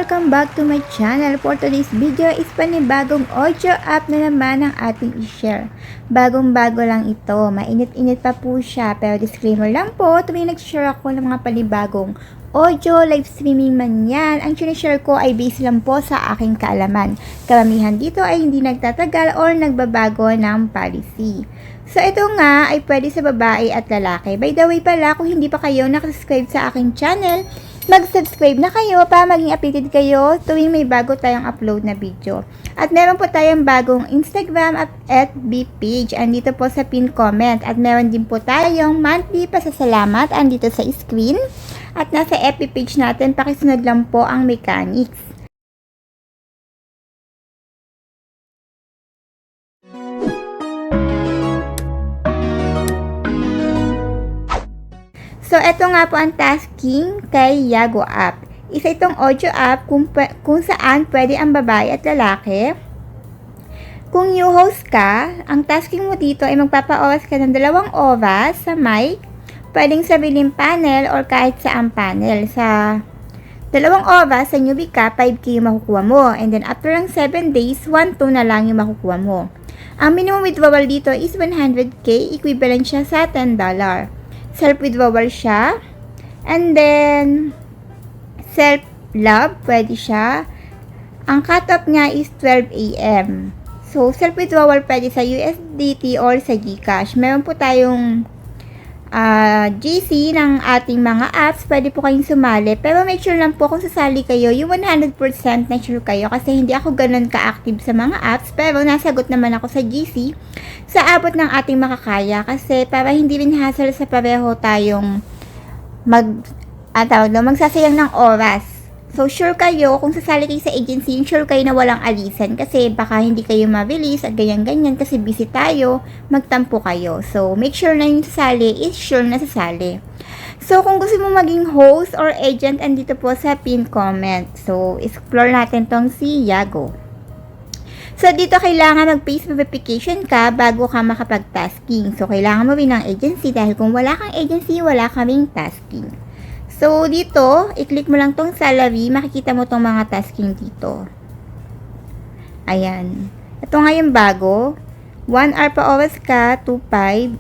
welcome back to my channel. For today's video is panibagong audio app na naman ang ating i-share. Bagong-bago lang ito, mainit-init pa po siya, pero disclaimer lang po, tuwing nag-share ako ng mga panibagong audio, live streaming man yan, ang sinishare ko ay based lang po sa aking kaalaman. Karamihan dito ay hindi nagtatagal or nagbabago ng policy. So, ito nga ay pwede sa babae at lalaki. By the way pala, kung hindi pa kayo nakasubscribe sa aking channel, mag-subscribe na kayo para maging updated kayo tuwing may bago tayong upload na video. At meron po tayong bagong Instagram at FB page. Andito po sa pin comment. At meron din po tayong monthly pasasalamat. Andito sa screen. At nasa FB page natin, pakisunod lang po ang mechanics. So, ito nga po ang tasking kay Yago app. Isa itong audio app kung saan pwede ang babae at lalaki. Kung new host ka, ang tasking mo dito ay magpapa-oras ka ng 2 oras sa mic, pwedeng sa biling panel or kahit saang panel. Sa 2 oras, sa newbie ka, 5K yung makukuha mo. And then after ng 7 days, 1-2 na lang yung makukuha mo. Ang minimum withdrawal dito is 100K, equivalent siya sa $10. Self-withdrawal siya. And then, self-love, pwede siya. Ang cut-off niya is 12 AM. So, self-withdrawal pwede sa USDT or sa GCash. Meron po tayong GC ng ating mga apps. Pwede po kayong sumali. Pero make sure lang po kung sasali kayo, yung 100% na sure kayo. Kasi hindi ako ganun ka-active sa mga apps. Pero nasagot naman ako sa GC sa abot ng ating makakaya. Kasi para hindi rin hassle sa pareho tayong magsasayang ng oras. So, sure kayo, kung sasali kayo sa agency, sure kayo na walang alisan. Kasi baka hindi kayo ma-release at ganyan-ganyan. Kasi busy tayo, magtampo kayo. So, make sure na yung sasali is sure na sasali. So, kung gusto mo maging host or agent, andito po sa pin comment. So, explore natin tong si Yago. So, dito kailangan mag-face verification ka bago ka makapag-tasking. So, kailangan mo rin ng agency dahil kung wala kang agency, wala kaming tasking. So, dito, i-click mo lang tong salary, makikita mo tong mga tasking dito. Ayan. Ito nga yung bago. 1 hour pa oras ka, 2.5.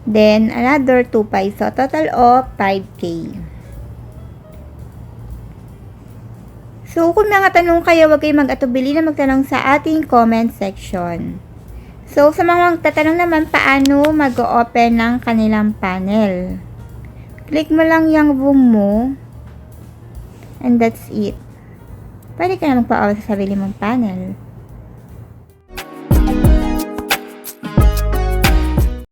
Then, another 2.5. So, total of 5K. So, kung mga tanong kayo, huwag kayong mag-atubili na magtanong sa ating comment section. So, sa mga magtatanong naman, paano mag-open ng kanilang panel? Click mo lang yung room mo. And that's it. Pwede ka na magpa-open sa sarili mong panel.